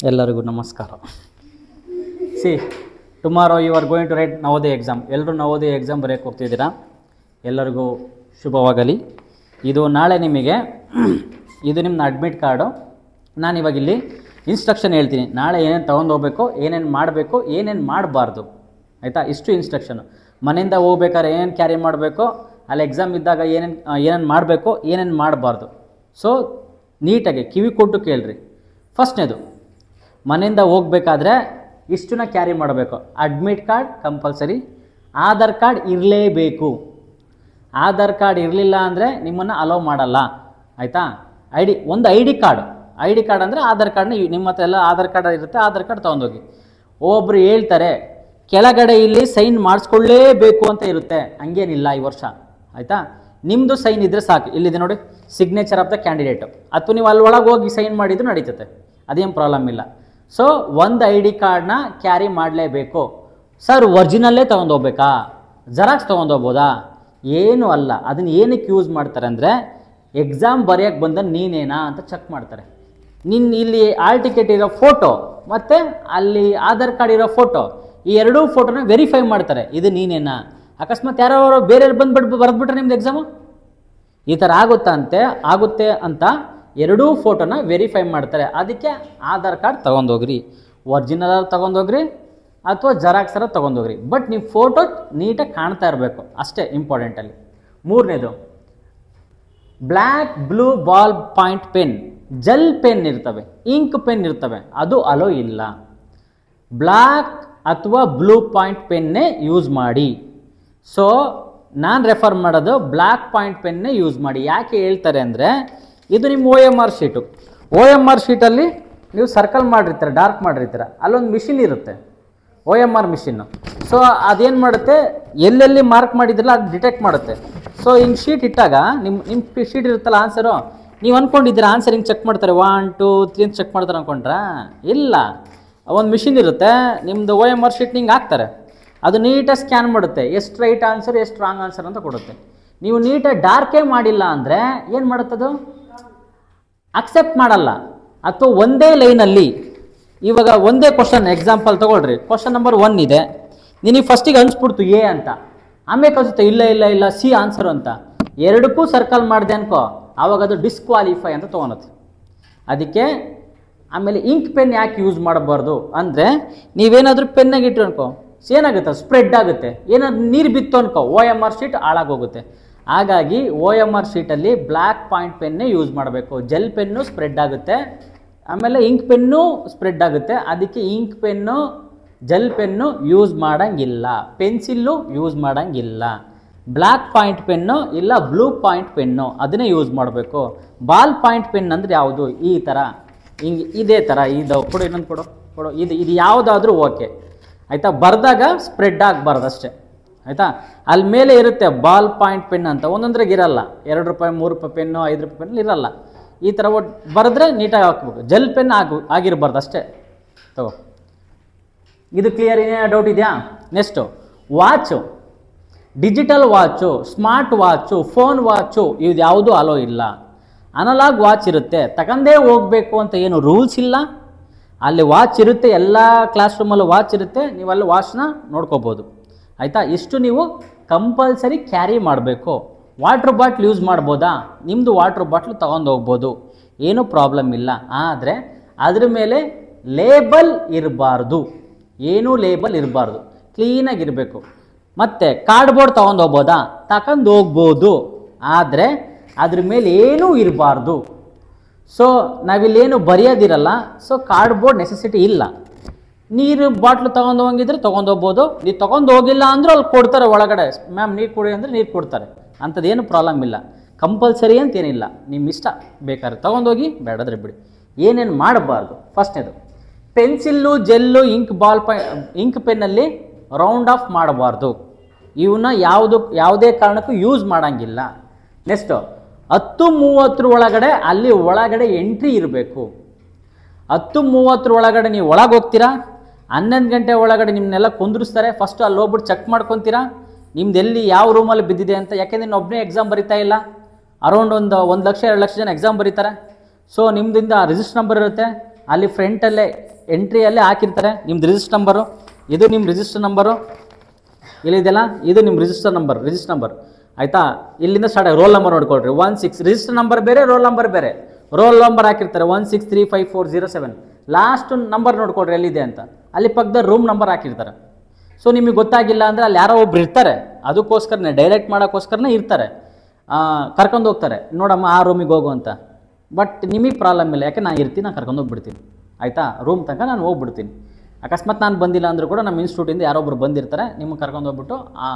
ಎಲ್ಲರಿಗೂ ನಮಸ್ಕಾರ. See tomorrow you are going to write Navodaya exam. ಎಲ್ಲರೂ ನವೋದಯ ಎಕ್ಸಾಮ್ ಬರೆಯೋಕ್ಕೆ ಹೋಗ್ತಿದ್ದೀರಾ. ಎಲ್ಲರಿಗೂ ಶುಭವಾಗಲಿ. ಇದು ನಾಳೆ ನಿಮಗೆ ಇದು ನಿಮ್ಮ ಅಡ್ಮಿಟ್ ಕಾರ್ಡು. ನಾನು ಇವಾಗ ಇಲ್ಲಿ ಇನ್ಸ್ಟ್ರಕ್ಷನ್ ಹೇಳ್ತೀನಿ. ನಾಳೆ ಏನೇನು ತೊಗೊಂಡೋಗ್ಬೇಕು, ಏನೇನು ಮಾಡಬೇಕು, ಏನೇನು ಮಾಡಬಾರ್ದು, ಆಯಿತಾ? ಇಷ್ಟು ಇನ್ಸ್ಟ್ರಕ್ಷನು. ಮನೆಯಿಂದ ಹೋಗ್ಬೇಕಾದ್ರೆ ಏನೇನು ಕ್ಯಾರಿ ಮಾಡಬೇಕು, ಅಲ್ಲಿ ಎಕ್ಸಾಮ್ ಇದ್ದಾಗ ಏನೇನು ಮಾಡಬೇಕು, ಏನೇನು ಮಾಡಬಾರ್ದು. ಸೊ ನೀಟಾಗಿ ಕಿವಿ ಕೊಟ್ಟು ಕೇಳ್ರಿ. ಫಸ್ಟ್ನೇದು, ಮನೆಯಿಂದ ಹೋಗ್ಬೇಕಾದ್ರೆ ಇಷ್ಟನ್ನ ಕ್ಯಾರಿ ಮಾಡಬೇಕು. Admit card compulsory, Aadhaar card ಇರಲೇಬೇಕು. ಆಧಾರ್ ಕಾರ್ಡ್ ಇರಲಿಲ್ಲ ಅಂದರೆ ನಿಮ್ಮನ್ನು ಅಲೋ ಮಾಡಲ್ಲ, ಆಯಿತಾ? ಒಂದು ಐ ಡಿ ಕಾರ್ಡ್ ಅಂದರೆ ಆಧಾರ್ ಕಾರ್ಡ್ನ ನಿಮ್ಮ ಹತ್ರ ಎಲ್ಲ ಆಧಾರ್ ಕಾರ್ಡ್ ಇರುತ್ತೆ, ಆಧಾರ್ ಕಾರ್ಡ್ ತೊಗೊಂಡೋಗಿ. ಒಬ್ಬರು ಹೇಳ್ತಾರೆ ಕೆಳಗಡೆ ಇಲ್ಲಿ ಸೈನ್ ಮಾಡಿಸ್ಕೊಳ್ಳೇಬೇಕು ಅಂತ ಇರುತ್ತೆ. ಹಂಗೇನಿಲ್ಲ ಈ ವರ್ಷ, ಆಯಿತಾ? ನಿಮ್ಮದು ಸೈನ್ ಇದ್ದರೆ ಸಾಕು. ಇಲ್ಲಿದೆ ನೋಡಿ, ಸಿಗ್ನೇಚರ್ ಆಫ್ ದ ಕ್ಯಾಂಡಿಡೇಟು. ಅಥವಾ ನೀವು ಅಲ್ಲಿ ಒಳಗೆ ಹೋಗಿ ಸೈನ್ ಮಾಡಿದ್ರು ನಡೀತದೆ, ಅದೇನು ಪ್ರಾಬ್ಲಮ್ ಇಲ್ಲ. ಸೊ ಒಂದು ಐ ಡಿ ಕಾರ್ಡ್ನ ಕ್ಯಾರಿ ಮಾಡಲೇಬೇಕು. ಸರ್ ಒರಿಜಿನಲ್ಲೇ ತೊಗೊಂಡೋಗ್ಬೇಕಾ, ಜೆರಾಕ್ಸ್ ತೊಗೊಂಡೋಗ್ಬೋದಾ? ಏನೂ ಅಲ್ಲ. ಅದನ್ನು ಏನಕ್ಕೆ ಯೂಸ್ ಮಾಡ್ತಾರೆ ಅಂದರೆ ಎಕ್ಸಾಮ್ ಬರೆಯೋಕ್ಕೆ ಬಂದ ನೀನೇನಾ ಅಂತ ಚೆಕ್ ಮಾಡ್ತಾರೆ. ನಿನ್ನ ಇಲ್ಲಿ ಆಲ್ ಟಿಕೆಟ್ ಇರೋ ಫೋಟೋ ಮತ್ತು ಅಲ್ಲಿ ಆಧಾರ್ ಕಾರ್ಡ್ ಇರೋ ಫೋಟೋ, ಈ ಎರಡೂ ಫೋಟೋನ ವೆರಿಫೈ ಮಾಡ್ತಾರೆ. ಇದು ನೀನೇನಾ? ಅಕಸ್ಮಾತ್ ಯಾರೋ ಬೇರೆ ಬರೆದ್ಬಿಟ್ರೆ ನಿಮ್ದು ಎಕ್ಸಾಮು ಈ ಥರ ಆಗುತ್ತೆ ಅಂತ ಎರಡೂ ಫೋಟೋನ ವೆರಿಫೈ ಮಾಡ್ತಾರೆ. ಅದಕ್ಕೆ ಆಧಾರ್ ಕಾರ್ಡ್ ತೊಗೊಂಡೋಗ್ರಿ, ಒರಿಜಿನಲ್ ತೊಗೊಂಡೋಗ್ರಿ ಅಥವಾ ಜೆರಾಕ್ಸರ ತೊಗೊಂಡೋಗ್ರಿ. ಬಟ್ ನೀವು ಫೋಟೋ ನೀಟಾಗಿ ಕಾಣ್ತಾ ಇರಬೇಕು, ಅಷ್ಟೇ ಇಂಪಾರ್ಟೆಂಟಲ್ಲಿ. ಮೂರನೇದು, black blue ball point pen, gel pen ಇರ್ತವೆ, ಇಂಕ್ ಪೆನ್ ಇರ್ತವೆ, ಅದು ಅಲೋ ಇಲ್ಲ. ಬ್ಲ್ಯಾಕ್ ಅಥವಾ ಬ್ಲೂ ಪಾಯಿಂಟ್ ಪೆನ್ನೇ ಯೂಸ್ ಮಾಡಿ. ಸೊ ನಾನು ರೆಫರ್ ಮಾಡೋದು ಬ್ಲ್ಯಾಕ್ ಪಾಯಿಂಟ್ ಪೆನ್ನೇ ಯೂಸ್ ಮಾಡಿ. ಯಾಕೆ ಹೇಳ್ತಾರೆ ಅಂದರೆ ಇದು ನಿಮ್ಮ OMR ಶೀಟು. OMR ಶೀಟಲ್ಲಿ ನೀವು ಸರ್ಕಲ್ ಮಾಡಿರ್ತೀರ, ಡಾರ್ಕ್ ಮಾಡಿರ್ತೀರ, ಅಲ್ಲೊಂದು ಮಿಷಿನ್ ಇರುತ್ತೆ, OMR ಮಿಷಿನ್ನು. ಸೊ ಅದೇನು ಮಾಡುತ್ತೆ, ಎಲ್ಲೆಲ್ಲಿ ಮಾರ್ಕ್ ಮಾಡಿದ್ರಲ್ಲ ಅದು ಡಿಟೆಕ್ಟ್ ಮಾಡುತ್ತೆ. ಸೊ ಹಿಂಗೆ ಶೀಟ್ ಇಟ್ಟಾಗ ನಿಮ್ಮ ಶೀಟ್ ಇರುತ್ತಲ್ಲ ಆನ್ಸರು, ನೀವು ಅಂದ್ಕೊಂಡಿದ್ದೀರ ಆನ್ಸರ್ ಹಿಂಗೆ ಚೆಕ್ ಮಾಡ್ತಾರೆ, 1 2 3 ಅಂತ ಚೆಕ್ ಮಾಡ್ತಾರೆ ಅಂದ್ಕೊಂಡ್ರಾ? ಇಲ್ಲ, ಒಂದು ಮಿಷಿನ್ ಇರುತ್ತೆ, ನಿಮ್ಮದು OMR ಶೀಟ್ ಹಿಂಗೆ ಹಾಕ್ತಾರೆ, ಅದು ನೀಟಾಗಿ ಸ್ಕ್ಯಾನ್ ಮಾಡುತ್ತೆ, ಎಷ್ಟು ರೈಟ್ ಆನ್ಸರ್ ಎಷ್ಟು ರಾಂಗ್ ಆನ್ಸರ್ ಅಂತ ಕೊಡುತ್ತೆ. ನೀವು ನೀಟಾಗಿ ಡಾರ್ಕೇ ಮಾಡಿಲ್ಲ ಅಂದರೆ ಏನು ಮಾಡುತ್ತದು, ಅಕ್ಸೆಪ್ಟ್ ಮಾಡಲ್ಲ. ಅಥವಾ ಒಂದೇ ಲೈನಲ್ಲಿ ಇವಾಗ ಒಂದೇ ಕ್ವಶನ್ ಎಕ್ಸಾಂಪಲ್ ತೊಗೊಳ್ರಿ, ಕ್ವಶನ್ ನಂಬರ್ 1 ಇದೆ, ನಿನಗೆ ಫಸ್ಟಿಗೆ ಅನಿಸ್ಬಿಡ್ತು ಎ ಅಂತ, ಆಮೇಲೆ ಕನ್ಸುತ್ತೆ ಇಲ್ಲ ಸಿ ಆನ್ಸರು ಅಂತ, ಎರಡಕ್ಕೂ ಸರ್ಕಲ್ ಮಾಡಿದೆ ಅನ್ಕೋ, ಆವಾಗ ಅದು ಡಿಸ್ಕ್ವಾಲಿಫೈ ಅಂತ ತೊಗೊಳುತ್ತೆ. ಅದಕ್ಕೆ ಆಮೇಲೆ ಇಂಕ್ ಪೆನ್ ಯಾಕೆ ಯೂಸ್ ಮಾಡಬಾರ್ದು ಅಂದರೆ, ನೀವೇನಾದರೂ ಪೆನ್ನಾಗಿ ಇಟ್ಟು ಅನ್ಕೋ, ಏನಾಗುತ್ತೆ, ಸ್ಪ್ರೆಡ್ ಆಗುತ್ತೆ. ಏನಾದ್ರು ನೀರು ಬಿತ್ತು ಅನ್ಕೋ, OMR ಶೀಟ್ ಹಾಳಾಗೋಗುತ್ತೆ. ಹಾಗಾಗಿ OMR ಶೀಟಲ್ಲಿ ಬ್ಲ್ಯಾಕ್ ಪಾಯಿಂಟ್ ಪೆನ್ನೇ ಯೂಸ್ ಮಾಡಬೇಕು. ಜೆಲ್ ಪೆನ್ನು ಸ್ಪ್ರೆಡ್ ಆಗುತ್ತೆ, ಆಮೇಲೆ ಇಂಕ್ ಪೆನ್ನು ಸ್ಪ್ರೆಡ್ ಆಗುತ್ತೆ. ಅದಕ್ಕೆ ink pen gel pen use ಮಾಡೋಂಗಿಲ್ಲ, ಪೆನ್ಸಿಲ್ಲು ಯೂಸ್ ಮಾಡೋಂಗಿಲ್ಲ. ಬ್ಲ್ಯಾಕ್ ಪಾಯಿಂಟ್ ಪೆನ್ನು ಇಲ್ಲ ಬ್ಲೂ ಪಾಯಿಂಟ್ ಪೆನ್ನು ಅದನ್ನೇ ಯೂಸ್ ಮಾಡಬೇಕು. ಬಾಲ್ ಪಾಯಿಂಟ್ ಪೆನ್ ಅಂದರೆ ಯಾವುದು, ಈ ಥರ ಹಿಂಗೆ ಇದೇ ಥರ ಇದು ಕೊಡು, ಇನ್ನೊಂದು ಕೊಡು, ಇದು ಯಾವುದಾದ್ರೂ ಓಕೆ, ಆಯಿತಾ? ಬರೆದಾಗ ಸ್ಪ್ರೆಡ್ ಆಗಬಾರ್ದು ಅಷ್ಟೇ, ಆಯಿತಾ? ಅಲ್ಲಿ ಮೇಲೆ ಇರುತ್ತೆ ಬಾಲ್ ಪಾಯಿಂಟ್ ಪೆನ್ ಅಂತ, ಒಂದೊಂದ್ರಾಗ ಇರಲ್ಲ, 2 ರೂಪಾಯಿ 3 ರೂಪಾಯಿ ಪೆನ್ನು 5 ರೂಪಾಯಿ ಪೆನ್ ಇರಲ್ಲ. ಈ ಥರ ಬರೆದ್ರೆ ನೀಟಾಗಿ ಹಾಕ್ಬೇಕು. ಜೆಲ್ ಪೆನ್ ಆಗಿರಬಾರ್ದು ಅಷ್ಟೇ. ತಗೋ, ಇದು ಕ್ಲಿಯರ್? ಏನೇನು ಡೌಟ್ ಇದೆಯಾ? Next, watch, digital watch, smart watch, phone watch, ಇದು ಯಾವುದೂ ಅಲೋ ಇಲ್ಲ. ಅನಲಾಗ್ ವಾಚ್ ಇರುತ್ತೆ, ತಗೊಂಡೇ ಹೋಗಬೇಕು ಅಂತ ಏನು ರೂಲ್ಸ್ ಇಲ್ಲ. ಅಲ್ಲಿ ವಾಚ್ ಇರುತ್ತೆ, ಎಲ್ಲ ಕ್ಲಾಸ್ ರೂಮಲ್ಲೂ ವಾಚ್ ಇರುತ್ತೆ, ನೀವು ಅಲ್ಲಿ ವಾಚ್ನ ನೋಡ್ಕೋಬೋದು, ಆಯಿತಾ? ಇಷ್ಟು ನೀವು ಕಂಪಲ್ಸರಿ ಕ್ಯಾರಿ ಮಾಡಬೇಕು. ವಾಟ್ರ್ ಬಾಟ್ಲ್ ಯೂಸ್ ಮಾಡ್ಬೋದಾ? ನಿಮ್ಮದು ವಾಟ್ರ್ ಬಾಟ್ಲು ತೊಗೊಂಡು ಹೋಗ್ಬೋದು, ಏನೂ ಪ್ರಾಬ್ಲಮ್ ಇಲ್ಲ. ಆದರೆ ಅದ್ರ ಮೇಲೆ ಲೇಬಲ್ ಇರಬಾರ್ದು, ಏನೂ ಲೇಬಲ್ ಇರಬಾರ್ದು, ಕ್ಲೀನಾಗಿರಬೇಕು. ಮತ್ತು ಕಾರ್ಡ್ಬೋರ್ಡ್ ತೊಗೊಂಡು ಹೋಗ್ಬೋದಾ? ತಗೊಂಡು ಹೋಗ್ಬೋದು, ಆದರೆ ಅದ್ರ ಮೇಲೆ ಏನೂ ಇರಬಾರ್ದು. ಸೊ ನಾವಿಲ್ಲೇನು ಬರೆಯೋದಿರಲ್ಲ, ಸೊ ಕಾರ್ಡ್ಬೋರ್ಡ್ ನೆಸೆಸಿಟಿ ಇಲ್ಲ. ನೀರು ಬಾಟ್ಲು ತೊಗೊಂಡು ಹೋಗಿದ್ರೆ ತೊಗೊಂಡೋಗ್ಬೋದು, ನೀವು ತೊಗೊಂಡು ಹೋಗಿಲ್ಲ ಅಂದರೂ ಅಲ್ಲಿ ಕೊಡ್ತಾರೆ ಒಳಗಡೆ, ಮ್ಯಾಮ್ ನೀರು ಕೊಡಿ ಅಂದರೆ ನೀರು ಕೊಡ್ತಾರೆ, ಅಂಥದ್ದೇನು ಪ್ರಾಬ್ಲಮ್ ಇಲ್ಲ. ಕಂಪಲ್ಸರಿ ಅಂತೇನಿಲ್ಲ, ನಿಮ್ಮ ಇಷ್ಟ, ಬೇಕಾದ್ರೆ ತೊಗೊಂಡೋಗಿ, ಬೇಡಾದರೆ ಬಿಡಿ. ಏನೇನು ಮಾಡಬಾರ್ದು, ಫಸ್ಟ್ನೇದು ಪೆನ್ಸಿಲ್ಲು ಜೆಲ್ಲು ಇಂಕ್ ಪೆನ್ನಲ್ಲಿ ರೌಂಡ್ ಆಫ್ ಮಾಡಬಾರ್ದು. ಇವನ್ನ ಯಾವುದೇ ಕಾರಣಕ್ಕೂ ಯೂಸ್ ಮಾಡೋಂಗಿಲ್ಲ. ನೆಕ್ಸ್ಟು 10:30 ಒಳಗಡೆ ಅಲ್ಲಿ ಒಳಗಡೆ ಎಂಟ್ರಿ ಇರಬೇಕು. 10:30 ಒಳಗಡೆ ನೀವು ಒಳಗೆ ಹೋಗ್ತೀರಾ, 11 ಗಂಟೆ ಒಳಗಡೆ ನಿಮ್ಮನ್ನೆಲ್ಲ ಕುಂದಿರಿಸ್ತಾರೆ. ಫಸ್ಟು ಅಲ್ಲಿ ಹೋಗ್ಬಿಟ್ಟು ಚೆಕ್ ಮಾಡ್ಕೊತೀರಾ ನಿಮ್ದು ಎಲ್ಲಿ ಯಾವ ರೂಮಲ್ಲಿ ಬಿದ್ದಿದೆ ಅಂತ. ಯಾಕೆಂದರೆ ನೀನು ಒಬ್ಬನೇ ಎಕ್ಸಾಮ್ ಬರೀತಾ ಇಲ್ಲ, ಅರೌಂಡ್ 1 ಲಕ್ಷ 2 ಲಕ್ಷ ಜನ ಎಕ್ಸಾಮ್ ಬರೀತಾರೆ. ಸೊ ನಿಮ್ಮದಿಂದ ರಿಜಿಸ್ಟರ್ ನಂಬರ್ ಇರುತ್ತೆ, ಅಲ್ಲಿ ಫ್ರಂಟಲ್ಲೇ ಎಂಟ್ರಿಯಲ್ಲೇ ಹಾಕಿರ್ತಾರೆ ನಿಮ್ದು ರಿಜಿಸ್ಟರ್ ನಂಬರು, ಇದು ನಿಮ್ಮ ರಿಜಿಸ್ಟರ್ ನಂಬರು, ಇಲ್ಲಿದೆಯಲ್ಲ ಇದು ನಿಮ್ಮ ರಿಜಿಸ್ಟರ್ ನಂಬರ್ ಆಯಿತಾ. ಇಲ್ಲಿಂದ ಸ್ಟಾರ್ಟ್ ಆಗಿ ರೋಲ್ ನಂಬರ್ ನೋಡ್ಕೊಳ್ರಿ. 16 ರಿಜಿಸ್ಟರ್ ನಂಬರ್ ಬೇರೆ, ರೋಲ್ ನಂಬರ್ ಬೇರೆ. ರೋಲ್ ನಂಬರ್ ಹಾಕಿರ್ತಾರೆ 16354007. ಲಾಸ್ಟ್ ನಂಬರ್ ನೋಡ್ಕೊಳ್ರಿ ಎಲ್ಲಿದೆ ಅಂತ. ಅಲ್ಲಿ ಪಕ್ಕದ ರೂಮ್ ನಂಬರ್ ಹಾಕಿರ್ತಾರೆ. ಸೊ ನಿಮಗೆ ಗೊತ್ತಾಗಿಲ್ಲ ಅಂದರೆ ಅಲ್ಲಿ ಯಾರೋ ಒಬ್ರು ಇರ್ತಾರೆ, ಅದಕ್ಕೋಸ್ಕರನೇ ಡೈರೆಕ್ಟ್ ಮಾಡೋಕ್ಕೋಸ್ಕರನೇ ಇರ್ತಾರೆ, ಕರ್ಕೊಂಡು ಹೋಗ್ತಾರೆ, ನೋಡಮ್ಮ ಆ ರೂಮಿಗೆ ಹೋಗು ಅಂತ. ಬಟ್ ನಿಮಗೆ ಪ್ರಾಬ್ಲಮ್ ಇಲ್ಲ, ಯಾಕೆ ನಾನು ಇರ್ತೀನಿ, ನಾನು ಕರ್ಕೊಂಡು ಹೋಗ್ಬಿಡ್ತೀನಿ ಆಯಿತಾ. ರೂಮ್ ತನಕ ನಾನು ಹೋಗ್ಬಿಡ್ತೀನಿ. ಅಕಸ್ಮಾತ್ ನಾನು ಬಂದಿಲ್ಲ ಅಂದರೂ ಕೂಡ ನಮ್ಮ ಇನ್ಸ್ಟಿಟ್ಯೂಟಿಂದ ಯಾರೊಬ್ಬರು ಬಂದಿರ್ತಾರೆ, ನಿಮಗೆ ಕರ್ಕೊಂಡು ಹೋಗ್ಬಿಟ್ಟು ಆ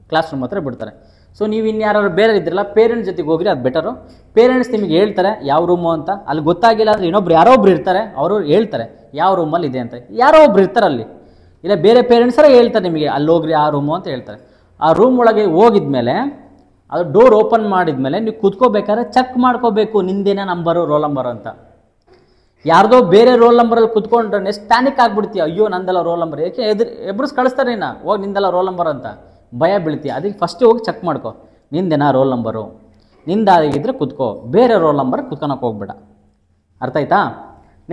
ಕ್ಲಾಸ್ ರೂಮ್ ಹತ್ರ ಬಿಡ್ತಾರೆ. ಸೊ ನೀವು ಇನ್ಯಾರು ಬೇರೆ ಇದ್ದಿರಲ್ಲ, ಪೇರೆಂಟ್ಸ್ ಜೊತೆಗೆ ಹೋಗಿರಿ, ಅದು ಬೆಟರು. ಪೇರೆಂಟ್ಸ್ ನಿಮಗೆ ಹೇಳ್ತಾರೆ ಯಾವ ರೂಮು ಅಂತ. ಅಲ್ಲಿ ಗೊತ್ತಾಗಿಲ್ಲ ಅಂದರೆ ಇನ್ನೊಬ್ರು ಯಾರೋ ಒಬ್ರು ಇರ್ತಾರೆ, ಅವರು ಹೇಳ್ತಾರೆ ಯಾವ ರೂಮಲ್ಲಿ ಇದೆ ಅಂತ. ಯಾರೋ ಒಬ್ರು ಇರ್ತಾರೆ ಅಲ್ಲಿ, ಇಲ್ಲ ಬೇರೆ ಪೇರೆಂಟ್ಸರ ಹೇಳ್ತಾರೆ ನಿಮಗೆ ಅಲ್ಲಿ ಹೋಗ್ರಿ ಆ ರೂಮು ಅಂತ ಹೇಳ್ತಾರೆ. ಆ ರೂಮ್ ಒಳಗೆ ಹೋಗಿದ್ಮೇಲೆ ಅದು ಡೋರ್ ಓಪನ್ ಮಾಡಿದ್ಮೇಲೆ ನೀವು ಕೂತ್ಕೋಬೇಕಾದ್ರೆ ಚೆಕ್ ಮಾಡ್ಕೋಬೇಕು ನಿಂದೇನ ನಂಬರು, ರೋಲ್ ನಂಬರು ಅಂತ. ಯಾರ್ದೋ ಬೇರೆ ರೋಲ್ ನಂಬರಲ್ಲಿ ಕೂತ್ಕೊಂಡ್ರೆ ನೆಕ್ಸ್ಟ್ ಪ್ಯಾನಿಕ್ ಆಗಿಬಿಡ್ತೀಯ, ಅಯ್ಯೋ ನಂದೆಲ್ಲ ರೋಲ್ ನಂಬರ್, ಯಾಕೆ ಎಬ್ರಿಸ್ ಕಳಿಸ್ತಾರೆ ನೀನು ಹೋಗಿ ನಿಂದೆಲ್ಲ ರೋಲ್ ನಂಬರ್ ಅಂತ ಭಯ ಬೀಳ್ತೀಯ. ಅದಕ್ಕೆ ಫಸ್ಟ್ ಹೋಗಿ ಚೆಕ್ ಮಾಡ್ಕೊ ನಿಂದೇನಾ ರೋಲ್ ನಂಬರು. ನಿಂದಾಗಿದ್ದರೆ ಕೂತ್ಕೋ, ಬೇರೆ ರೋಲ್ ನಂಬರ್ ಕೂತ್ಕೊಳಕ್ಕೆ ಹೋಗ್ಬೇಡ. ಅರ್ಥ ಆಯ್ತಾ.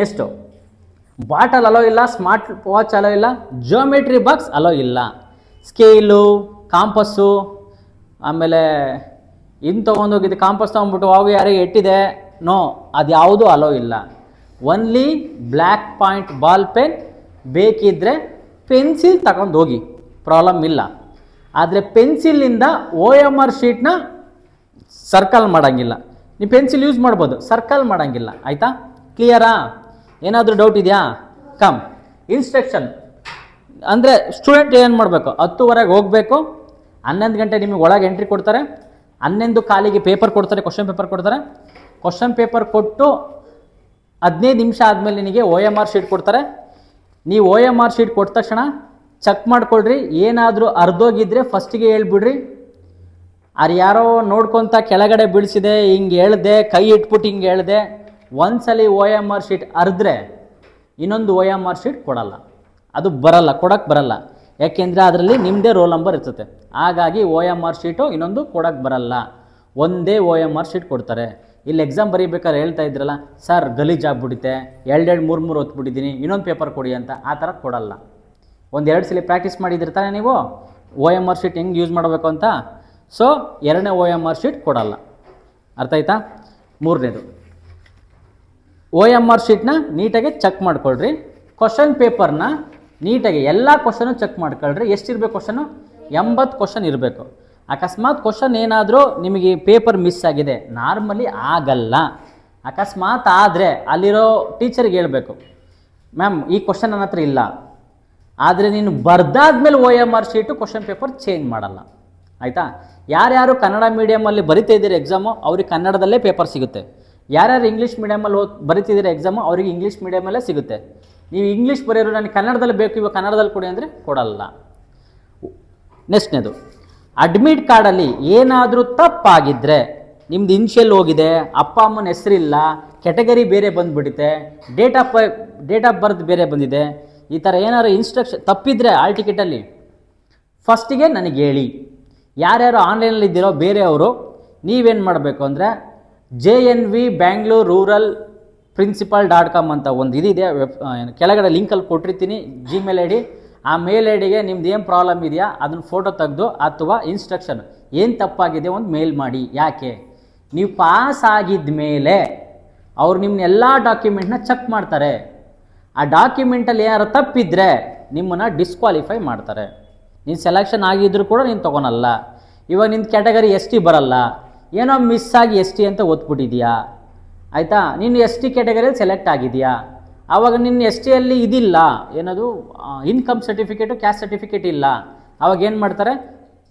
ನೆಕ್ಸ್ಟು ಬಾಟಲ್ ಅಲೋ ಇಲ್ಲ, ಸ್ಮಾರ್ಟ್ ವಾಚ್ ಅಲೋ ಇಲ್ಲ, ಜಿಯೋಮೆಟ್ರಿ ಬಾಕ್ಸ್ ಅಲೋ ಇಲ್ಲ, ಸ್ಕೇಲು, ಕಾಂಪಸ್ಸು, ಆಮೇಲೆ ಇನ್ನು ತೊಗೊಂಡೋಗಿದ್ದು ಕಾಂಪಸ್ ತೊಗೊಂಡ್ಬಿಟ್ಟು ಅವು ಯಾರಿಗೆ ಎಟ್ಟಿದೆ, ನೋ, ಅದು ಯಾವುದೂ ಅಲೋ ಇಲ್ಲ. Only black point ball pen, ಬೇಕಿದ್ದರೆ ಪೆನ್ಸಿಲ್ ತಗೊಂಡು ಹೋಗಿ, ಪ್ರಾಬ್ಲಮ್ ಇಲ್ಲ. ಆದರೆ ಪೆನ್ಸಿಲಿಂದ OMR ಶೀಟ್ನ ಸರ್ಕಲ್ ಮಾಡೋಂಗಿಲ್ಲ. ನೀವು ಪೆನ್ಸಿಲ್ ಯೂಸ್ ಮಾಡ್ಬೋದು, ಸರ್ಕಲ್ ಮಾಡೋಂಗಿಲ್ಲ ಆಯಿತಾ. ಕ್ಲಿಯರಾ? ಏನಾದರೂ ಡೌಟ್ ಇದೆಯಾ? ಕಮ್. ಇನ್ಸ್ಟ್ರಕ್ಷನ್ ಅಂದರೆ ಸ್ಟೂಡೆಂಟ್ ಏನು ಮಾಡಬೇಕು, 10:00 ಹೋಗಬೇಕು, 11 ಗಂಟೆ ನಿಮಗೆ ಒಳಗೆ ಎಂಟ್ರಿ ಕೊಡ್ತಾರೆ, 11 ಕಾಲಿಗೆ ಪೇಪರ್ ಕೊಡ್ತಾರೆ, ಕ್ವಶನ್ ಪೇಪರ್ ಕೊಡ್ತಾರೆ. ಕ್ವಶನ್ ಪೇಪರ್ ಕೊಟ್ಟು 15 ನಿಮಿಷ ಆದಮೇಲೆ ನಿನಗೆ OMR ಶೀಟ್ ಕೊಡ್ತಾರೆ. ನೀವು OMR ಶೀಟ್ ಕೊಟ್ಟ ತಕ್ಷಣ ಚೆಕ್ ಮಾಡ್ಕೊಳ್ರಿ, ಏನಾದರೂ ಅರ್ಧೋಗಿದ್ದರೆ ಫಸ್ಟಿಗೆ ಹೇಳ್ಬಿಡ್ರಿ. ಅದು ಯಾರೋ ನೋಡ್ಕೊತ ಕೆಳಗಡೆ ಬೀಳಿಸಿದೆ, ಹಿಂಗೆ ಹೇಳ್ದೆ, ಕೈ ಇಟ್ಬಿಟ್ಟು ಹಿಂಗೆ ಹೇಳ್ದೆ. ಒಂದ್ಸಲಿ OMR ಶೀಟ್ ಅರ್ದ್ರೆ ಇನ್ನೊಂದು OMR ಶೀಟ್ ಕೊಡಲ್ಲ, ಅದು ಬರಲ್ಲ, ಕೊಡೋಕ್ಕೆ ಬರಲ್ಲ. ಯಾಕೆಂದರೆ ಅದರಲ್ಲಿ ನಿಮ್ಮದೇ ರೋಲ್ ನಂಬರ್ ಇರ್ತದೆ. ಹಾಗಾಗಿ OMR ಶೀಟು ಇನ್ನೊಂದು ಕೊಡೋಕ್ಕೆ ಬರಲ್ಲ, ಒಂದೇ OMR ಶೀಟ್ ಕೊಡ್ತಾರೆ. ಇಲ್ಲಿ ಎಕ್ಸಾಮ್ ಬರೀಬೇಕಾದ್ರೆ ಹೇಳ್ತಾ ಇದ್ರಲ್ಲ ಸರ್ ಗಲೀಜಾಗ್ಬಿಡುತ್ತೆ, 2 3 ಹೊತ್ಬಿಟ್ಟಿದ್ದೀನಿ, ಇನ್ನೊಂದು ಪೇಪರ್ ಕೊಡಿ ಅಂತ. ಆ ಥರ ಕೊಡಲ್ಲ. 1-2 ಸಲ ಪ್ರಾಕ್ಟೀಸ್ ಮಾಡಿದಿರ್ತಾನೆ ನೀವು OMR ಶೀಟ್ ಹೆಂಗೆ ಯೂಸ್ ಮಾಡಬೇಕು ಅಂತ. ಸೊ 2ನೇ OMR ಶೀಟ್ ಕೊಡಲ್ಲ. ಅರ್ಥ ಆಯ್ತಾ. 3ನೇದು OMR ಶೀಟ್ನ ನೀಟಾಗಿ ಚೆಕ್ ಮಾಡ್ಕೊಳ್ರಿ. ಕ್ವಶನ್ ಪೇಪರ್ನ ನೀಟಾಗಿ ಎಲ್ಲ ಕ್ವಶನು ಚೆಕ್ ಮಾಡ್ಕೊಳ್ರಿ. ಎಷ್ಟಿರಬೇಕು ಕ್ವಶನು? 80 ಕ್ವಶನ್ ಇರಬೇಕು. ಅಕಸ್ಮಾತ್ ಕ್ವಶನ್ ಏನಾದರೂ ನಿಮಗೆ ಪೇಪರ್ ಮಿಸ್ ಆಗಿದೆ, ನಾರ್ಮಲಿ ಆಗಲ್ಲ. ಅಕಸ್ಮಾತ್ ಆದರೆ ಅಲ್ಲಿರೋ ಟೀಚರ್ಗೆ ಹೇಳಬೇಕು, ಮ್ಯಾಮ್ ಈ ಕ್ವಶನ್ ನನ್ನ ಹತ್ರ ಇಲ್ಲ, ಆದರೆ ನೀನು ಬರ್ದಾದ್ಮೇಲೆ OMR sheet question paper change ಮಾಡಲ್ಲ ಆಯಿತಾ. ಯಾರ್ಯಾರು ಕನ್ನಡ ಮೀಡಿಯಮಲ್ಲಿ ಬರಿತಾ ಇದ್ದೀರಿ ಎಕ್ಸಾಮು ಅವ್ರಿಗೆ ಕನ್ನಡದಲ್ಲೇ ಪೇಪರ್ ಸಿಗುತ್ತೆ. ಯಾರ್ಯಾರು ಇಂಗ್ಲೀಷ್ ಮೀಡಿಯಮಲ್ಲಿ ಬರಿತಿದ್ದೀರಿ ಎಕ್ಸಾಮು ಅವ್ರಿಗೆ ಇಂಗ್ಲೀಷ್ ಮೀಡಿಯಮಲ್ಲೇ ಸಿಗುತ್ತೆ. ನೀವು ಇಂಗ್ಲೀಷ್ ಬರೆಯೋರು ನನಗೆ ಕನ್ನಡದಲ್ಲಿ ಬೇಕು, ಇವಾಗ ಕನ್ನಡದಲ್ಲಿ ಕೊಡಿ ಅಂದರೆ ಕೊಡಲ್ಲ. ನೆಕ್ಸ್ಟ್ನೇದು ಅಡ್ಮಿಟ್ ಕಾರ್ಡಲ್ಲಿ ಏನಾದರೂ ತಪ್ಪಾಗಿದ್ದರೆ, ನಿಮ್ದು ಇನ್ಷಿಯಲ್ ಹೋಗಿದೆ, ಅಪ್ಪ ಅಮ್ಮನ ಹೆಸರಿಲ್ಲ, ಕೆಟಗರಿ ಬೇರೆ ಬಂದುಬಿಡುತ್ತೆ, ಡೇಟ್ ಆಫ್ ಬರ್ತ್ ಬೇರೆ ಬಂದಿದೆ, ಈ ಥರ ಏನಾದ್ರು ಇನ್ಸ್ಟ್ರಕ್ಷನ್ ತಪ್ಪಿದರೆ ಆಲ್ ಟಿಕೆಟಲ್ಲಿ ಫಸ್ಟಿಗೆ ನನಗೆ ಹೇಳಿ. ಯಾರ್ಯಾರು ಆನ್ಲೈನಲ್ಲಿ ಇದ್ದೀರೋ ಬೇರೆಯವರು ನೀವೇನು ಮಾಡಬೇಕು ಅಂದರೆ JNV ಬ್ಯಾಂಗ್ಳೂರ್ ರೂರಲ್ principal.com ಅಂತ ಒಂದು ಇದಿದೆ, ಕೆಳಗಡೆ ಲಿಂಕಲ್ಲಿ ಕೊಟ್ಟಿರ್ತೀನಿ, Gmail ID. ಆ ಮೇಲ್ ಐಡಿಗೆ ನಿಮ್ದು ಏನು ಪ್ರಾಬ್ಲಮ್ ಇದೆಯಾ ಅದನ್ನು ಫೋಟೋ ತೆಗೆದು ಅಥವಾ ಇನ್ಸ್ಟ್ರಕ್ಷನ್ ಏನು ತಪ್ಪಾಗಿದೆ ಒಂದು ಮೇಲ್ ಮಾಡಿ. ಯಾಕೆ ನೀವು ಪಾಸ್ ಆಗಿದ್ದ ಮೇಲೆ ಅವ್ರು ನಿಮ್ಮ ಎಲ್ಲ ಡಾಕ್ಯುಮೆಂಟ್ನ ಚೆಕ್ ಮಾಡ್ತಾರೆ. ಆ ಡಾಕ್ಯುಮೆಂಟಲ್ಲಿ ಏನಾರು ತಪ್ಪಿದ್ರೆ ನಿಮ್ಮನ್ನು ಡಿಸ್ಕ್ವಾಲಿಫೈ ಮಾಡ್ತಾರೆ. ನೀನು ಸೆಲೆಕ್ಷನ್ ಆಗಿದ್ದರೂ ಕೂಡ ನೀನು ತೊಗೊಳಲ್ಲ. ಇವಾಗ ನಿನ್ನ ಕ್ಯಾಟಗರಿ ST ಬರಲ್ಲ, ಏನೋ ಮಿಸ್ ಆಗಿ ST ಅಂತ ಓದ್ಬಿಟ್ಟಿದೆಯಾ ಆಯಿತಾ, ನೀನು ST ಕ್ಯಾಟಗರಿಯಲ್ಲಿ ಸೆಲೆಕ್ಟ್ ಆಗಿದೆಯಾ, ಆವಾಗ ನಿನ್ನ STಯಲ್ಲಿ ಇದಿಲ್ಲ, ಏನದು ಇನ್ಕಮ್ ಸರ್ಟಿಫಿಕೇಟು ಕ್ಯಾಸ್ಟ್ ಸರ್ಟಿಫಿಕೇಟ್ ಇಲ್ಲ, ಆವಾಗ ಏನು ಮಾಡ್ತಾರೆ,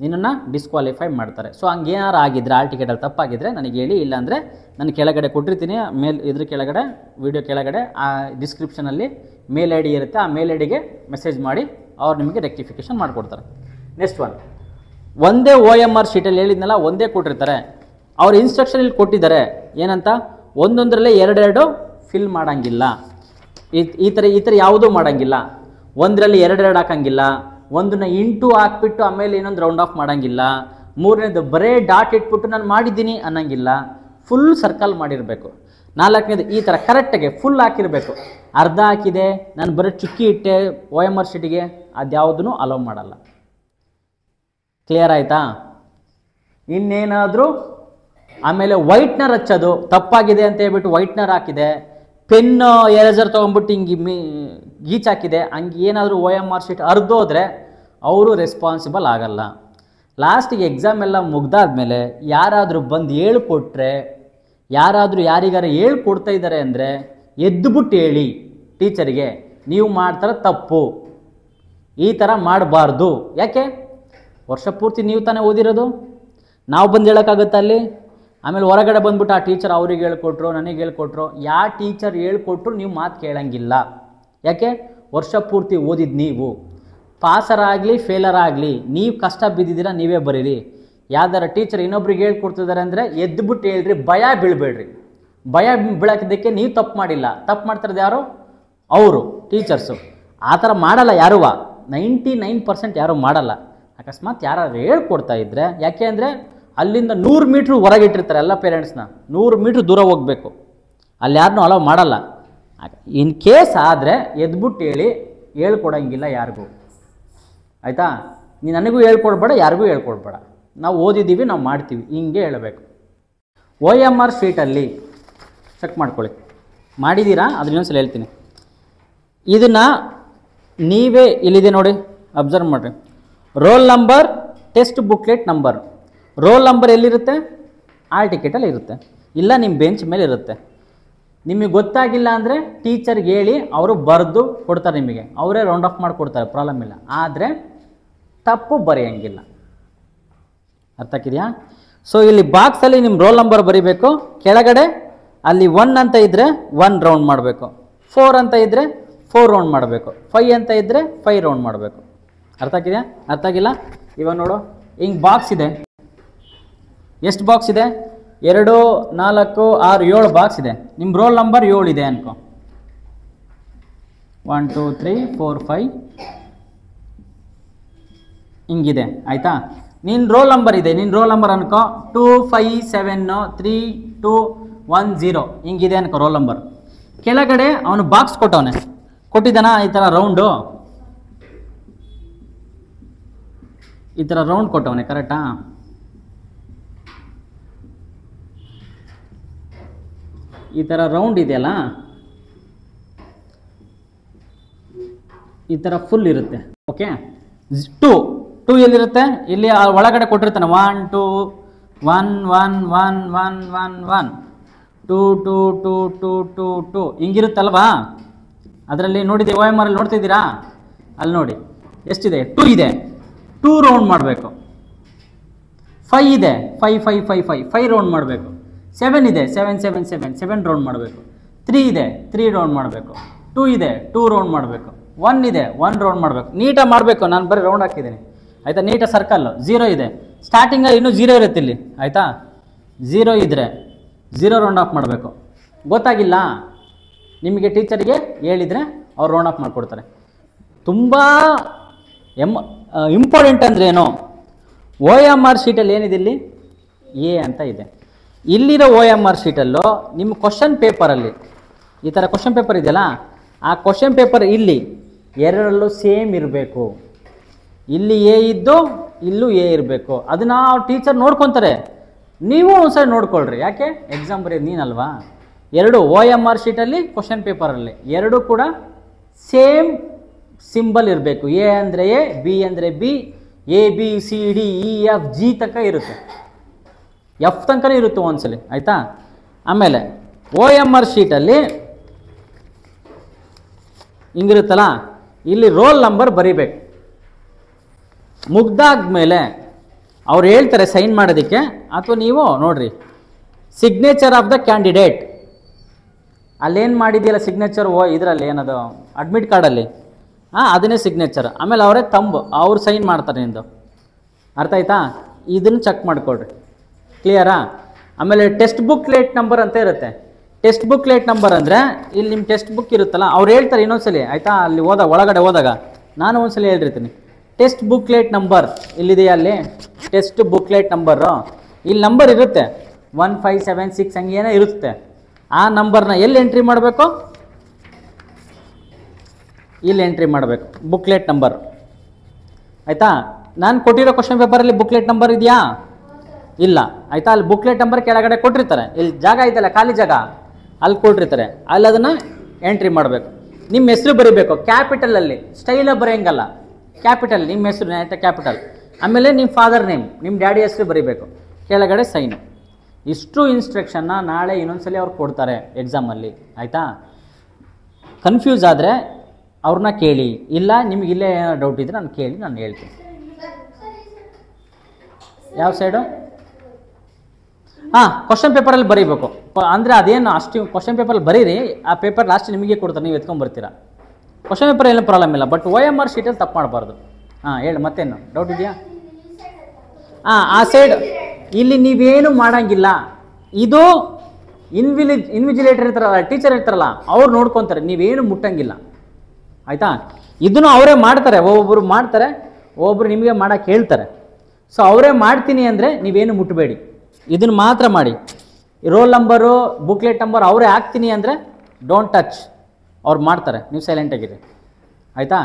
ನಿನ್ನನ್ನು ಡಿಸ್ಕ್ವಾಲಿಫೈ ಮಾಡ್ತಾರೆ. ಸೊ ಹಂಗೇನಾರು ಆಗಿದ್ರೆ ಆಲ್ ಟಿಕೆಟಲ್ಲಿ ತಪ್ಪಾಗಿದ್ದರೆ ನನಗೆ ಹೇಳಿ, ಇಲ್ಲಾಂದರೆ ನಾನು ಕೆಳಗಡೆ ಕೊಟ್ಟಿರ್ತೀನಿ ಇದ್ರ ಕೆಳಗಡೆ ವಿಡಿಯೋ ಕೆಳಗಡೆ ಆ ಡಿಸ್ಕ್ರಿಪ್ಷನಲ್ಲಿ ಮೇಲ್ ID ಇರುತ್ತೆ, ಆ ಮೇಲ್ IDಗೆ ಮೆಸೇಜ್ ಮಾಡಿ ಅವ್ರು ನಿಮಗೆ ರೆಕ್ಟಿಫಿಕೇಷನ್ ಮಾಡಿಕೊಡ್ತಾರೆ. ನೆಕ್ಸ್ಟ್ ಒಂದೇ OMR ಶೀಟಲ್ಲಿ ಹೇಳಿದ್ನಲ್ಲ ಒಂದೇ ಕೊಟ್ಟಿರ್ತಾರೆ. ಅವ್ರ ಇನ್ಸ್ಟ್ರಕ್ಷನ್ ಇಲ್ಲಿ ಕೊಟ್ಟಿದ್ದಾರೆ ಏನಂತ, ಒಂದೊಂದರಲ್ಲೇ 2 ಫಿಲ್ ಮಾಡೋಂಗಿಲ್ಲ, ಈ ಥರ ಯಾವುದೂ ಮಾಡೋಂಗಿಲ್ಲ. ಒಂದರಲ್ಲಿ 2 ಹಾಕೋಂಗಿಲ್ಲ, ಒಂದನ್ನ ಇಂಟು ಹಾಕ್ಬಿಟ್ಟು ಆಮೇಲೆ ಇನ್ನೊಂದು ರೌಂಡ್ ಆಫ್ ಮಾಡೋಂಗಿಲ್ಲ, ಮೂರನೇದು ಬರೇ ಡಾಟ್ ಇಟ್ಬಿಟ್ಟು ನಾನು ಮಾಡಿದ್ದೀನಿ ಅನ್ನೋಂಗಿಲ್ಲ, ಫುಲ್ ಸರ್ಕಲ್ ಮಾಡಿರಬೇಕು. 4ನೇದು ಈ ಥರ ಕರೆಕ್ಟಾಗಿ ಫುಲ್ ಹಾಕಿರಬೇಕು. ಅರ್ಧ ಹಾಕಿದೆ, ನಾನು ಬರೀ ಚುಕ್ಕಿ ಇಟ್ಟೆ OMR ಶೀಟಿಗೆ, ಅದ್ಯಾವುದೂ ಅಲೋ ಮಾಡಲ್ಲ. ಕ್ಲಿಯರ್ ಆಯಿತಾ? ಇನ್ನೇನಾದರೂ ಆಮೇಲೆ ವೈಟ್ನರ್ ಹಚ್ಚೋದು ತಪ್ಪಾಗಿದೆ ಅಂತ ಹೇಳ್ಬಿಟ್ಟು ವೈಟ್ನರ್ ಹಾಕಿದೆ, ಪೆನ್ನು ಎರೇಸರ್ ತೊಗೊಂಡ್ಬಿಟ್ಟು ಹಿಂಗೆ ಗೀಚ್ ಹಾಕಿದೆ, ಹಂಗೆ ಏನಾದರೂ OMR ಶೀಟ್ ಹರಿದೋದ್ರೆ ಅವರು ರೆಸ್ಪಾನ್ಸಿಬಲ್ ಆಗಲ್ಲ. ಲಾಸ್ಟಿಗೆ ಎಕ್ಸಾಮ್ ಎಲ್ಲ ಮುಗ್ದಾದ್ಮೇಲೆ ಯಾರಾದರೂ ಬಂದು ಹೇಳ್ಕೊಟ್ರೆ, ಯಾರಾದರೂ ಯಾರಿಗಾರ ಹೇಳ್ಕೊಡ್ತಾ ಇದ್ದಾರೆ ಅಂದರೆ ಎದ್ದುಬಿಟ್ಟು ಹೇಳಿ ಟೀಚರಿಗೆ, ನೀವು ಮಾಡ್ತಾರ ತಪ್ಪು, ಈ ಥರ ಮಾಡಬಾರ್ದು. ಯಾಕೆ? ವರ್ಷ ಪೂರ್ತಿ ನೀವು ತಾನೇ ಓದಿರೋದು, ನಾವು ಬಂದು ಹೇಳೋಕ್ಕಾಗುತ್ತಾ ಅಲ್ಲಿ? ಆಮೇಲೆ ಹೊರಗಡೆ ಬಂದ್ಬಿಟ್ಟು ಆ ಟೀಚರ್ ಅವ್ರಿಗೆ ಹೇಳ್ಕೊಟ್ರು, ನನಗೆ ಹೇಳ್ಕೊಟ್ರು, ಯಾವ ಟೀಚರ್ ಹೇಳ್ಕೊಟ್ರು ನೀವು ಮಾತು ಕೇಳಂಗಿಲ್ಲ. ಯಾಕೆ? ವರ್ಷ ಪೂರ್ತಿ ಓದಿದ್ದು ನೀವು. ಪಾಸರಾಗಲಿ ಫೇಲರಾಗಲಿ ನೀವು ಕಷ್ಟ ಬಿದ್ದಿದ್ದೀರಾ, ನೀವೇ ಬರೀರಿ. ಯಾವ್ದಾರ ಟೀಚರ್ ಇನ್ನೊಬ್ರಿಗೆ ಹೇಳ್ಕೊಡ್ತಿದ್ದಾರೆ ಅಂದರೆ ಎದ್ದುಬಿಟ್ಟು ಹೇಳ್ರಿ, ಭಯ ಬೀಳಬೇಡ್ರಿ. ಭಯ ಬೀಳೋದಕ್ಕೆ ನೀವು ತಪ್ಪು ಮಾಡಿಲ್ಲ, ತಪ್ಪು ಮಾಡ್ತಿರೋದು ಯಾರು? ಅವರು ಟೀಚರ್ಸು. ಆ ಥರ ಮಾಡಲ್ಲ ಯಾರೂ, 99% ಯಾರೂ ಮಾಡಲ್ಲ. ಅಕಸ್ಮಾತ್ ಯಾರು ಹೇಳ್ಕೊಡ್ತಾ ಇದ್ದರೆ, ಯಾಕೆ ಅಂದರೆ ಅಲ್ಲಿಂದ 100 ಮೀಟ್ರ್ ಹೊರಗಿಟ್ಟಿರ್ತಾರೆ ಎಲ್ಲ ಪೇರೆಂಟ್ಸ್ನ, 100 ಮೀಟ್ರ್ ದೂರ ಹೋಗಬೇಕು, ಅಲ್ಲಿ ಯಾರನ್ನೂ ಅಲೋ ಮಾಡಲ್ಲ. ಇನ್ ಕೇಸ್ ಆದರೆ ಎದ್ಬಿಟ್ಟು ಹೇಳಿ, ಹೇಳ್ಕೊಡಂಗಿಲ್ಲ ಯಾರಿಗೂ. ಆಯಿತಾ? ನೀನು ನನಗೂ ಹೇಳ್ಕೊಡ್ಬೇಡ, ಯಾರಿಗೂ ಹೇಳ್ಕೊಡ್ಬೇಡ, ನಾವು ಓದಿದ್ದೀವಿ, ನಾವು ಮಾಡ್ತೀವಿ, ಹಿಂಗೆ ಹೇಳಬೇಕು. OMR ಶೀಟಲ್ಲಿ ಚೆಕ್ ಮಾಡ್ಕೊಳ್ಳಿ, ಮಾಡಿದ್ದೀರಾ? ಅದನ್ನ ಇನ್ನೊಂದ್ಸಲ ಹೇಳ್ತೀನಿ. ಇದನ್ನು ನೀವೇ ಇಲ್ಲಿದೆ ನೋಡಿ, ಅಬ್ಸರ್ವ್ ಮಾಡಿರಿ. Roll number, test booklet number. Roll number ಎಲ್ಲಿರುತ್ತೆ? ಆಲ್ ಟಿಕೆಟಲ್ಲಿ ಇರುತ್ತೆ, ಇಲ್ಲ ನಿಮ್ಮ ಬೆಂಚ್ ಮೇಲೆ ಇರುತ್ತೆ. ನಿಮಗೆ ಗೊತ್ತಾಗಿಲ್ಲ ಅಂದರೆ ಟೀಚರ್ಗೆ ಹೇಳಿ, ಅವರು ಬರೆದು ಕೊಡ್ತಾರೆ ನಿಮಗೆ, ಅವರೇ ರೌಂಡ್ ಆಫ್ ಮಾಡಿಕೊಡ್ತಾರೆ, ಪ್ರಾಬ್ಲಮ್ ಇಲ್ಲ. ಆದರೆ ತಪ್ಪು ಬರೆಯೋಂಗಿಲ್ಲ. ಅರ್ಥ ಆಗಿದೆಯಾ? ಸೊ ಇಲ್ಲಿ ಬಾಕ್ಸಲ್ಲಿ ನಿಮ್ಮ ರೋಲ್ ನಂಬರ್ ಬರೀಬೇಕು. ಕೆಳಗಡೆ ಅಲ್ಲಿ 1 ಅಂತ ಇದ್ದರೆ 1 ರೌಂಡ್ ಮಾಡಬೇಕು, 4 ಅಂತ ಇದ್ದರೆ 4 ರೌಂಡ್ ಮಾಡಬೇಕು, 5 ಅಂತ ಇದ್ದರೆ 5 ರೌಂಡ್ ಮಾಡಬೇಕು. ಅರ್ಥ ಆಗಿದೆಯಾ? ಅರ್ಥ ಆಗಿಲ್ಲ? ಇವಾಗ ನೋಡು, ಹಿಂಗೆ ಬಾಕ್ಸ್ ಇದೆ. ಎಷ್ಟು ಬಾಕ್ಸ್ ಇದೆ? 2, 4, 6, 7 ಬಾಕ್ಸ್ ಇದೆ. ನಿಮ್ಮ ರೋಲ್ ನಂಬರ್ 7 ಇದೆ ಅನ್ಕೋ. 1 2 3 4 5 ಹಿಂಗಿದೆ. ಆಯಿತಾ? ನಿನ್ನ ರೋಲ್ ನಂಬರ್ ಇದೆ, ನಿನ್ನ ರೋಲ್ ನಂಬರ್ ಅನ್ಕೋ 2 5 7 3 2 1 0 ಹಿಂಗಿದೆ ಅನ್ಕೋ ರೋಲ್ ನಂಬರ್. ಕೆಳಗಡೆ ಅವನು ಬಾಕ್ಸ್ ಕೊಟ್ಟಿದ್ದಾನ ಈ ಥರ ರೌಂಡು, ಈ ಥರ ರೌಂಡ್ ಕೊಟ್ಟವನೆ, ಕರೆಕ್ಟಾ? ಈ ಥರ ರೌಂಡ್ ಇದೆಯಲ್ಲ, ಈ ಥರ ಫುಲ್ ಇರುತ್ತೆ. ಓಕೆ, 2 ಎಲ್ಲಿರುತ್ತೆ? ಇಲ್ಲಿ ಒಳಗಡೆ ಕೊಟ್ಟಿರ್ತಾನೆ 1 2 1 1 1 1 1 1 2 2 2 2 2 2 ಹಿಂಗಿರುತ್ತಲ್ವಾ? ಅದರಲ್ಲಿ ನೋಡಿದೆ, OMR ಅಲ್ಲಿ ನೋಡ್ತಿದ್ದೀರಾ? ಅಲ್ಲಿ ನೋಡಿ ಎಷ್ಟಿದೆ? 2 ಇದೆ, 2 ರೌಂಡ್ ಮಾಡಬೇಕು. 5 ಇದೆ, 5 5 5 5 5 ರೌಂಡ್ ಮಾಡಬೇಕು. 7 ಇದೆ, 7 7 7 7 ರೌಂಡ್ ಮಾಡಬೇಕು. 3 ಇದೆ, 3 ರೌಂಡ್ ಮಾಡಬೇಕು. 2 ಇದೆ, 2 ರೌಂಡ್ ಮಾಡಬೇಕು. 1 ಇದೆ, 1 ರೌಂಡ್ ಮಾಡಬೇಕು. ನೀಟಾಗಿ ಮಾಡಬೇಕು, ನಾನು ಬರೀ ರೌಂಡ್ ಹಾಕಿದ್ದೀನಿ. ಆಯಿತಾ? ನೀಟಾಗಿ ಸರ್ಕಲ್ಲು. 0 ಇದೆ, ಸ್ಟಾರ್ಟಿಂಗಲ್ಲಿ ಇನ್ನೂ 0 ಇರುತ್ತೆ ಇಲ್ಲಿ. ಆಯಿತಾ? 0 ಇದ್ದರೆ 0 ರೌಂಡ್ ಆಫ್ ಮಾಡಬೇಕು. ಗೊತ್ತಾಗಿಲ್ಲ ನಿಮಗೆ, ಟೀಚರಿಗೆ ಹೇಳಿದರೆ ಅವ್ರು ರೌಂಡ್ ಆಫ್ ಮಾಡಿಕೊಡ್ತಾರೆ. ತುಂಬ ಇಂಪಾರ್ಟೆಂಟ್ ಅಂದರೆ ಏನು? OMR ಶೀಟಲ್ಲಿ ಏನಿದೆ? ಇಲ್ಲಿ ಎ ಅಂತ ಇದೆ. ಇಲ್ಲಿರೋ OMR ಶೀಟಲ್ಲೂ ನಿಮ್ಮ ಕ್ವಶನ್ ಪೇಪರಲ್ಲಿ ಈ ಥರ ಕ್ವಶನ್ ಪೇಪರ್ ಇದೆಯಲ್ಲ, ಆ ಕ್ವಶನ್ ಪೇಪರ್ ಇಲ್ಲಿ ಎರಡರಲ್ಲೂ ಸೇಮ್ ಇರಬೇಕು. ಇಲ್ಲಿ ಎ ಇದ್ದು ಇಲ್ಲೂ ಎ ಇರಬೇಕು. ಅದನ್ನು ಟೀಚರ್ ನೋಡ್ಕೊತಾರೆ, ನೀವು ಒಂದ್ಸರಿ ನೋಡ್ಕೊಳ್ರಿ. ಯಾಕೆ? ಎಕ್ಸಾಮ್ ಬರೆಯೋದು ನೀನಲ್ವಾ? ಎರಡು OMR ಶೀಟಲ್ಲಿ ಕ್ವಶನ್ ಪೇಪರಲ್ಲಿ ಎರಡೂ ಕೂಡ ಸೇಮ್ ಸಿಂಬಲ್ ಇರಬೇಕು. ಎ ಅಂದರೆ ಎ, ಬಿ ಅಂದರೆ B, A B C D E F G ತನಕ ಇರುತ್ತೆ, ಎಫ್ ತನಕನೇ ಇರುತ್ತೆ ಒಂದ್ಸಲಿ. ಆಯಿತಾ? ಆಮೇಲೆ OMR ಶೀಟಲ್ಲಿ ಹಿಂಗಿರುತ್ತಲ್ಲ, ಇಲ್ಲಿ ರೋಲ್ ನಂಬರ್ ಬರೀಬೇಕು. ಮುಗ್ದಾದ್ಮೇಲೆ ಅವ್ರು ಹೇಳ್ತಾರೆ ಸೈನ್ ಮಾಡೋದಕ್ಕೆ, ಅಥವಾ ನೀವು ನೋಡ್ರಿ ಸಿಗ್ನೇಚರ್ ಆಫ್ ದ ಕ್ಯಾಂಡಿಡೇಟ್. ಅಲ್ಲೇನು ಮಾಡಿದೆಯಲ್ಲ ಸಿಗ್ನೇಚರ್, ಇದರಲ್ಲಿ ಏನದು ಅಡ್ಮಿಟ್ ಕಾರ್ಡಲ್ಲಿ, ಅದನ್ನೇ ಸಿಗ್ನೇಚರ್. ಆಮೇಲೆ ಅವರೇ ತಂಬು, ಅವ್ರು ಸೈನ್ ಮಾಡ್ತಾರೆ ನಿಂದು. ಅರ್ಥ ಆಯ್ತಾ? ಇದನ್ನು ಚೆಕ್ ಮಾಡಿಕೊಡ್ರಿ. ಕ್ಲಿಯರಾ? ಆಮೇಲೆ ಟೆಕ್ಸ್ಟ್ ಬುಕ್ ಲೇಟ್ ನಂಬರ್ ಅಂತ ಇರುತ್ತೆ. ಟೆಕ್ಸ್ಟ್ ಬುಕ್ ಲೇಟ್ ನಂಬರ್ ಅಂದರೆ ಇಲ್ಲಿ ನಿಮ್ಮ ಟೆಕ್ಸ್ಟ್ ಬುಕ್ ಇರುತ್ತಲ್ಲ, ಅವ್ರು ಹೇಳ್ತಾರೆ ಇನ್ನೊಂದ್ಸಲಿ. ಆಯಿತಾ? ಅಲ್ಲಿ ಒಳಗಡೆ ಹೋದಾಗ ನಾನು ಒಂದ್ಸಲಿ ಹೇಳಿರ್ತೀನಿ, ಟೆಕ್ಸ್ಟ್ ಬುಕ್ಲೆಟ್ ನಂಬರ್ ಇಲ್ಲಿದೆಯಾ? ಅಲ್ಲಿ ಟೆಕ್ಸ್ಟ್ ಬುಕ್ಲೆಟ್ ನಂಬರು ಇಲ್ಲಿ ನಂಬರ್ ಇರುತ್ತೆ, 1 5 7 6 ಹಂಗೆ ಏನೋ ಇರುತ್ತೆ. ಆ ನಂಬರ್ನ ಎಲ್ಲಿ ಎಂಟ್ರಿ ಮಾಡಬೇಕು? ಇಲ್ಲಿ ಎಂಟ್ರಿ ಮಾಡಬೇಕು, ಬುಕ್ಲೆಟ್ ನಂಬರ್. ಆಯಿತಾ? ನಾನು ಕೊಟ್ಟಿರೋ ಕ್ವಶನ್ ಪೇಪರಲ್ಲಿ ಬುಕ್ಲೆಟ್ ನಂಬರ್ ಇದೆಯಾ? ಇಲ್ಲ. ಆಯಿತಾ? ಅಲ್ಲಿ ಬುಕ್ಲೆಟ್ ನಂಬರ್ ಕೆಳಗಡೆ ಕೊಟ್ಟಿರ್ತಾರೆ, ಇಲ್ಲಿ ಜಾಗ ಇದೆಯಲ್ಲ ಖಾಲಿ ಜಾಗ, ಅಲ್ಲಿ ಕೊಟ್ಟಿರ್ತಾರೆ, ಅಲ್ಲಿ ಅದನ್ನು ಎಂಟ್ರಿ ಮಾಡಬೇಕು. ನಿಮ್ಮ ಹೆಸರು ಬರೀಬೇಕು ಕ್ಯಾಪಿಟಲಲ್ಲಿ, ಸ್ಟೈಲಾಗಿ ಬರೆಯಂಗಲ್ಲ, ಕ್ಯಾಪಿಟಲ್ ನಿಮ್ಮ ಹೆಸರು ಆಯಿತಾ, ಕ್ಯಾಪಿಟಲ್. ಆಮೇಲೆ ನಿಮ್ಮ ಫಾದರ್ ನೇಮ್, ನಿಮ್ಮ ಡ್ಯಾಡಿ ಹೆಸರು ಬರೀಬೇಕು, ಕೆಳಗಡೆ ಸೈನು. ಇಷ್ಟು ಇನ್ಸ್ಟ್ರಕ್ಷನ್ನ ನಾಳೆ ಇನ್ನೊಂದ್ಸಲಿ ಅವ್ರು ಕೊಡ್ತಾರೆ ಎಕ್ಸಾಮಲ್ಲಿ. ಆಯಿತಾ? ಕನ್ಫ್ಯೂಸ್ ಆದರೆ ಅವ್ರನ್ನ ಕೇಳಿ, ಇಲ್ಲ ನಿಮ್ಗೆ ಇಲ್ಲೇ ಏನೋ ಡೌಟ್ ಇದ್ದರೆ ನಾನು ಕೇಳಿ ನಾನು ಹೇಳ್ತೀನಿ. ಯಾವ ಸೈಡು? ಹಾಂ, ಕ್ವಶನ್ ಪೇಪರಲ್ಲಿ ಬರೀಬೇಕು. ಅಂದರೆ ಅದೇನು ಅಷ್ಟು ಕ್ವಶನ್ ಪೇಪರಲ್ಲಿ ಬರೀರಿ, ಆ ಪೇಪರ್ ಲಾಸ್ಟ್ ನಿಮಗೆ ಕೊಡ್ತಾರೆ, ನೀವು ಎತ್ಕೊಂಡ್ಬರ್ತೀರಾ. ಕ್ವಶನ್ ಪೇಪರ್ ಏನೂ ಪ್ರಾಬ್ಲಮ್ ಇಲ್ಲ, ಬಟ್ OMR ಶೀಟಲ್ಲಿ ತಪ್ಪು ಮಾಡಬಾರ್ದು. ಹಾಂ, ಹೇಳಿ ಮತ್ತೇನು ಡೌಟ್ ಇದೆಯಾ? ಹಾಂ, ಆ ಸೈಡ್ ಇಲ್ಲಿ ನೀವೇನು ಮಾಡೋಂಗಿಲ್ಲ. ಇದು ಇನ್ವಿಜಿಲೇಟರ್ ಇರ್ತಾರಲ್ಲ, ಟೀಚರ್ ಇರ್ತಾರಲ್ಲ, ಅವ್ರು ನೋಡ್ಕೊತಾರೆ, ನೀವೇನು ಮುಟ್ಟಂಗಿಲ್ಲ. ಆಯಿತಾ? ಇದನ್ನು ಅವರೇ ಮಾಡ್ತಾರೆ, ಒಬ್ಬೊಬ್ಬರು ಮಾಡ್ತಾರೆ, ಒಬ್ಬೊಬ್ರು ನಿಮಗೆ ಮಾಡೋಕ್ಕೆ ಹೇಳ್ತಾರೆ. ಸೊ ಅವರೇ ಮಾಡ್ತೀನಿ ಅಂದರೆ ನೀವೇನು ಮುಟ್ಟಬೇಡಿ, ಇದನ್ನು ಮಾತ್ರ ಮಾಡಿ. ರೋಲ್ ನಂಬರು, ಬುಕ್ಲೆಟ್ ನಂಬರ್ ಅವರೇ ಹಾಕ್ತೀನಿ ಅಂದರೆ ಡೋಂಟ್ ಟಚ್, ಅವ್ರು ಮಾಡ್ತಾರೆ, ನೀವು ಸೈಲೆಂಟಾಗಿರಿ. ಆಯಿತಾ?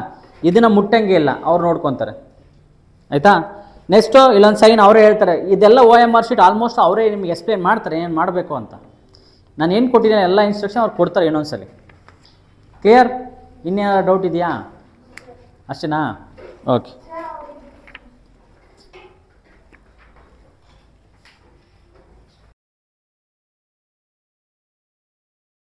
ಇದನ್ನು ಮುಟ್ಟಂಗೆ ಇಲ್ಲ, ಅವ್ರು ನೋಡ್ಕೊತಾರೆ. ಆಯಿತಾ? ನೆಕ್ಸ್ಟು ಇಲ್ಲೊಂದು ಸೈನ್ ಅವರೇ ಹೇಳ್ತಾರೆ. ಇದೆಲ್ಲ OMR ಶೀಟ್ ಆಲ್ಮೋಸ್ಟ್ ಅವರೇ ನಿಮಗೆ ಎಕ್ಸ್ಪ್ಲೇನ್ ಮಾಡ್ತಾರೆ ಏನು ಮಾಡಬೇಕು ಅಂತ. ನಾನು ಏನು ಕೊಟ್ಟಿದ್ದೀನಿ ಎಲ್ಲ ಇನ್ಸ್ಟ್ರಕ್ಷನ್ ಅವ್ರು ಕೊಡ್ತಾರೆ ಇನ್ನೊಂದ್ಸಲಿ. ಕ್ಲಿಯರ್? ಇನ್ನೇನಾದ್ರು ಡೌಟ್ ಇದೆಯಾ? ಅಷ್ಟೇನಾ? ಓಕೆ.